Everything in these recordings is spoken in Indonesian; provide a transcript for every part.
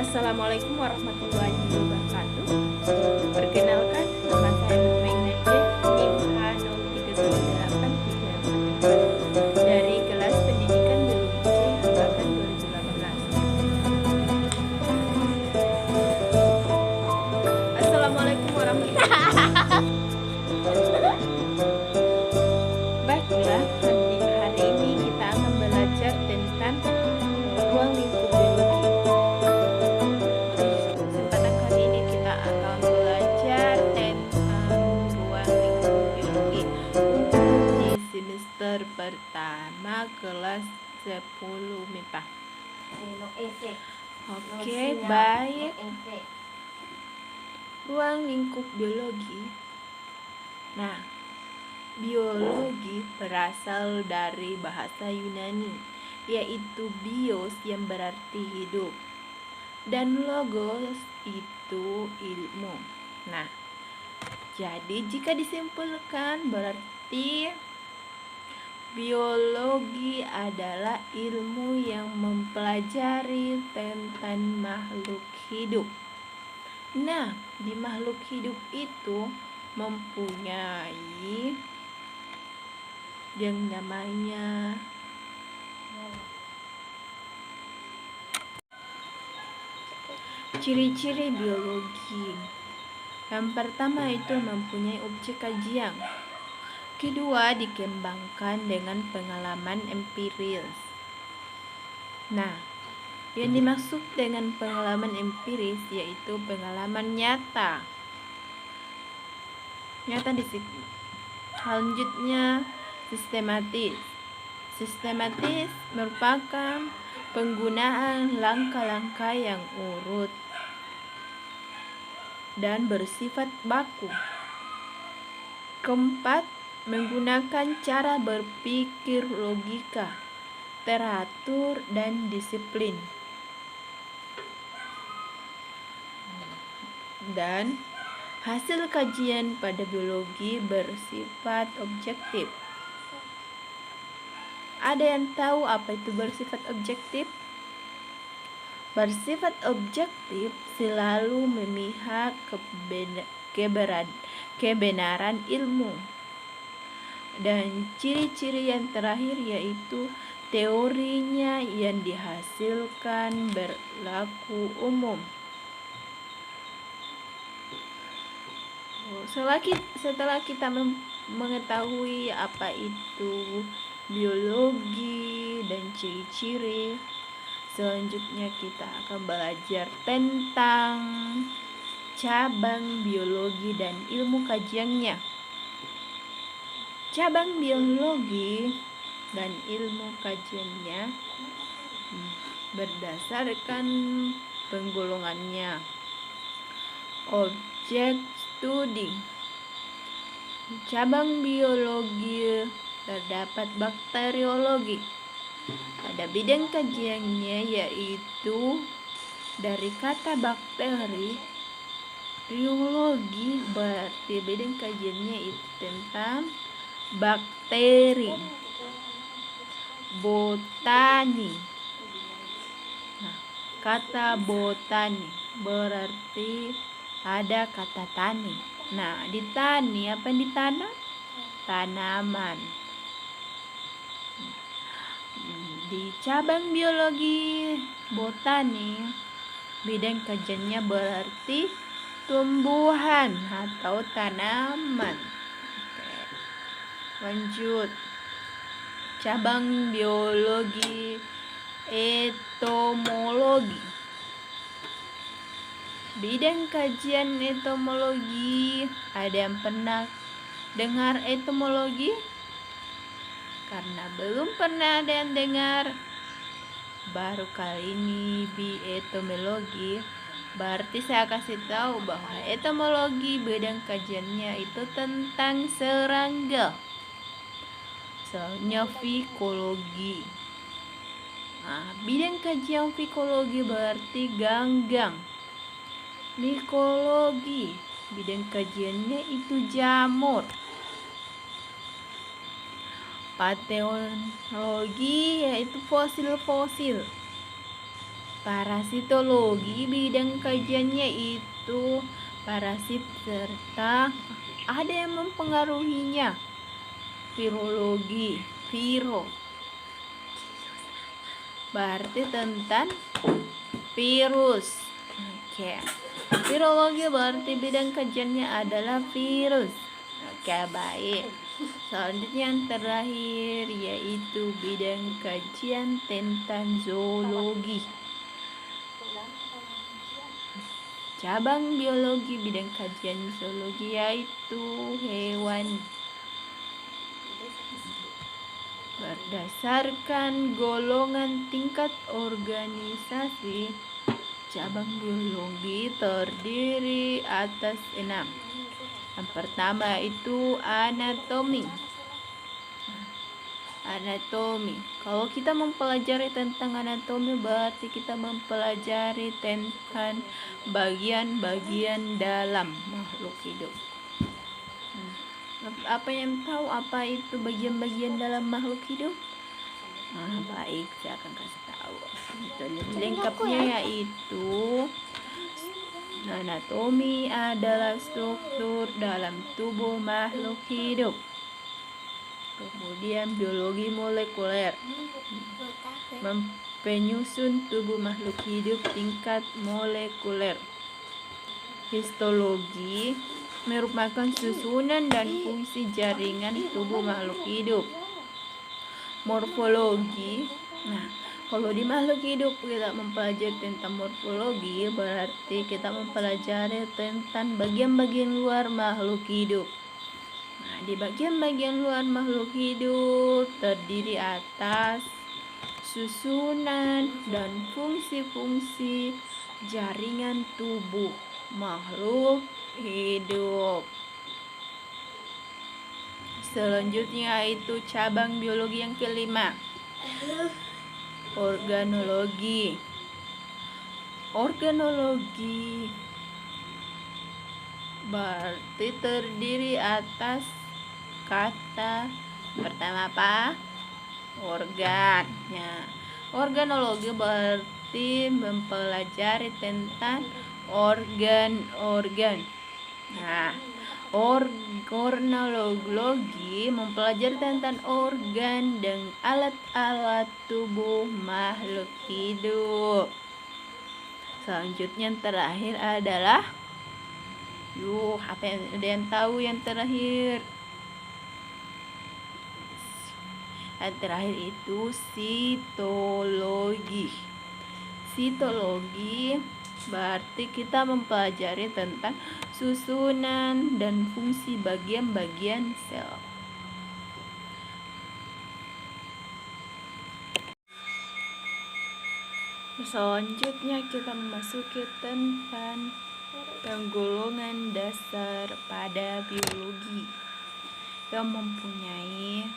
Assalamualaikum warahmatullahi wabarakatuh. Perkenalkan, nama saya Nurmainate NIM H031834 dari kelas pendidikan biologi C angkatan 2018. Assalamualaikum warahmatullahi wabarakatuh. Baiklah, hari ini kita akan belajar tentang ruang lingkup biologi. Kesempatan kali ini kita akan belajar tentang ruang lingkup biologi untuk di semester pertama kelas 10 MIPA. Oke, baik. Ruang lingkup biologi. Nah, biologi berasal dari bahasa Yunani, yaitu bios yang berarti hidup, dan logos itu ilmu. Nah, jadi jika disimpulkan berarti biologi adalah ilmu yang mempelajari tentang makhluk hidup. Nah, di makhluk hidup itu mempunyai yang namanya ciri-ciri biologi. Yang pertama itu mempunyai objek kajian. Kedua, dikembangkan dengan pengalaman empiris. Nah, yang dimaksud dengan pengalaman empiris yaitu pengalaman nyata. Selanjutnya, sistematis. Sistematis merupakan penggunaan langkah-langkah yang urut dan bersifat baku. Keempat, menggunakan cara berpikir logika, teratur, dan disiplin. Dan hasil kajian pada biologi bersifat objektif. Ada yang tahu apa itu bersifat objektif? Bersifat objektif selalu memihak kebenaran ilmu. Dan ciri-ciri yang terakhir yaitu teorinya yang dihasilkan berlaku umum. Setelah kita mengetahui apa itu biologi dan ciri-ciri, selanjutnya kita akan belajar tentang cabang biologi dan ilmu kajiannya. Cabang biologi dan ilmu kajiannya berdasarkan penggolongannya. Objek studi. Cabang biologi terdapat bakteriologi. Pada bidang kajiannya yaitu dari kata bakteri, biologi berarti bidang kajiannya itu tentang bakteri. Botani. Nah, kata botani berarti ada kata tani. Nah, di tani apa yang ditanam? Tanaman. Di cabang biologi botani, bidang kajiannya berarti tumbuhan atau tanaman. Oke. Lanjut. Cabang biologi entomologi. Bidang kajian entomologi, ada yang pernah dengar entomologi? Karena belum pernah ada yang dengar, baru kali ini di entomologi, berarti saya kasih tahu bahwa entomologi bidang kajiannya itu tentang serangga. Selanjutnya fikologi. Nah, bidang kajian fikologi berarti ganggang. Mikologi, bidang kajiannya itu jamur. Paleontologi yaitu fosil-fosil. Parasitologi bidang kajiannya itu parasit serta ada yang mempengaruhinya. Virologi, berarti tentang virus. Oke. Virologi berarti bidang kajiannya adalah virus. Oke, baik. Selanjutnya yang terakhir yaitu bidang kajian tentang zoologi. Cabang biologi bidang kajian zoologi yaitu hewan. Berdasarkan golongan tingkat organisasi, cabang biologi terdiri atas 6. Yang pertama itu anatomi. Kalau kita mempelajari tentang anatomi, berarti kita mempelajari tentang bagian-bagian dalam makhluk hidup. Apa yang tahu apa itu bagian-bagian dalam makhluk hidup? Baik, saya akan kasih tahu. Lengkapnya yaitu anatomi adalah struktur dalam tubuh makhluk hidup. Kemudian biologi molekuler, penyusun tubuh makhluk hidup tingkat molekuler. Histologi merupakan susunan dan fungsi jaringan tubuh makhluk hidup. Morfologi, kalau di makhluk hidup kita mempelajari tentang morfologi, berarti kita mempelajari tentang bagian-bagian luar makhluk hidup. Di bagian-bagian luar makhluk hidup terdiri atas susunan dan fungsi-fungsi jaringan tubuh makhluk hidup. Selanjutnya itu cabang biologi yang kelima, organologi. Organologi berarti terdiri atas kata pertama apa? Organ. Organologi berarti mempelajari tentang organ-organ. Organologi mempelajari tentang organ dan alat-alat tubuh makhluk hidup. Selanjutnya yang terakhir adalah ada yang tahu yang terakhir? Yang terakhir itu sitologi. Sitologi berarti kita mempelajari tentang susunan dan fungsi bagian-bagian sel. Selanjutnya kita memasuki tentang penggolongan dasar pada biologi yang mempunyai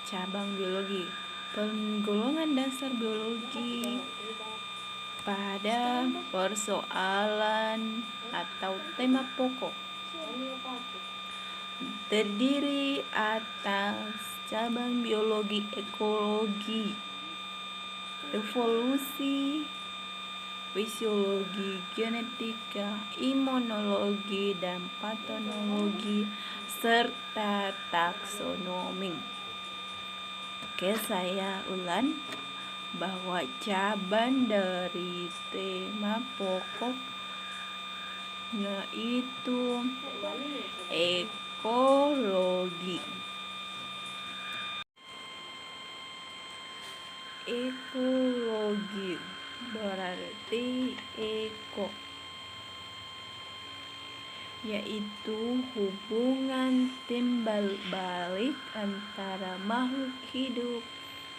cabang biologi. Penggolongan dasar biologi pada persoalan atau tema pokok terdiri atas cabang biologi ekologi, evolusi, fisiologi, genetika, imunologi, dan patologi, serta taksonomi. Oke, saya ulang bahwa cabang dari tema pokok yaitu ekologi. Ekologi berarti eko, yaitu hubungan timbal balik antara makhluk hidup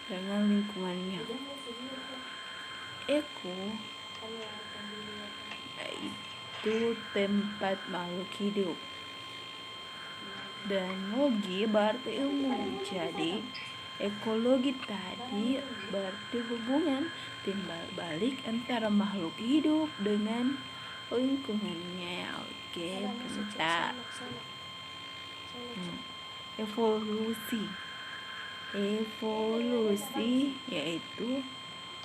dengan lingkungannya. Eko yaitu tempat makhluk hidup, dan logi berarti ilmu. Jadi ekologi tadi berarti hubungan timbal balik antara makhluk hidup dengan lingkungannya. Oke, bentar. Evolusi yaitu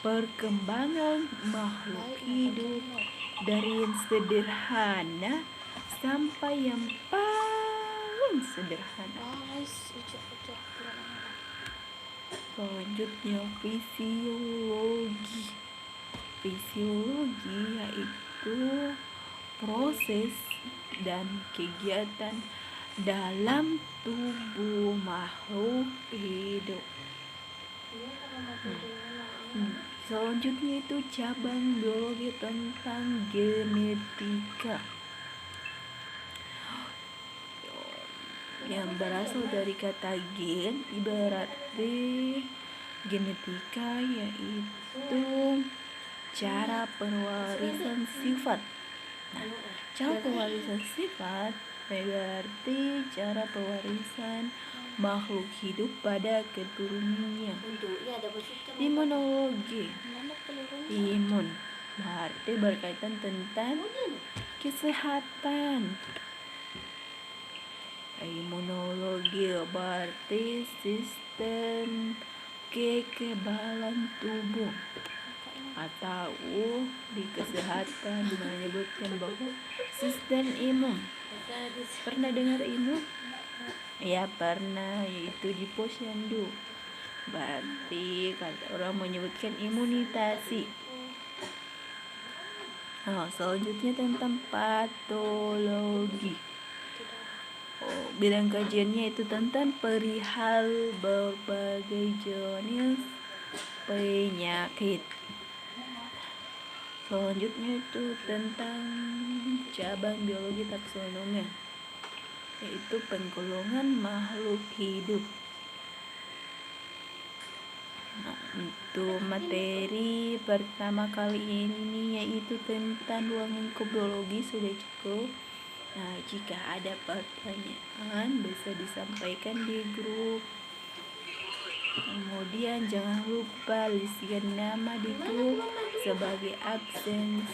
perkembangan makhluk hidup dari yang sederhana sampai yang paling sederhana. Selanjutnya fisiologi. Fisiologi yaitu proses dan kegiatan dalam tubuh makhluk hidup. Selanjutnya itu cabang biologi tentang genetika yang berasal dari kata gen, berarti genetika yaitu cara pewarisan sifat. Cara pewarisan sifat berarti cara pewarisan makhluk hidup pada keturunannya. Imunologi. Imun berarti berkaitan tentang kesehatan. Imunologi berarti sistem kekebalan tubuh, atau di kesehatan menyebutkan bahwa sistem imun. Pernah dengar imun? Ya pernah, yaitu di posyandu. Berarti kata orang menyebutkan imunisasi. Selanjutnya tentang patologi. Bidang kajiannya itu tentang perihal berbagai jenis penyakit. Selanjutnya itu tentang cabang biologi taksonomi, yaitu penggolongan makhluk hidup. Untuk materi pertama kali ini yaitu tentang ruang lingkup biologi sudah cukup. Jika ada pertanyaan bisa disampaikan di grup. Kemudian jangan lupa isikan nama di grup sebagai absen.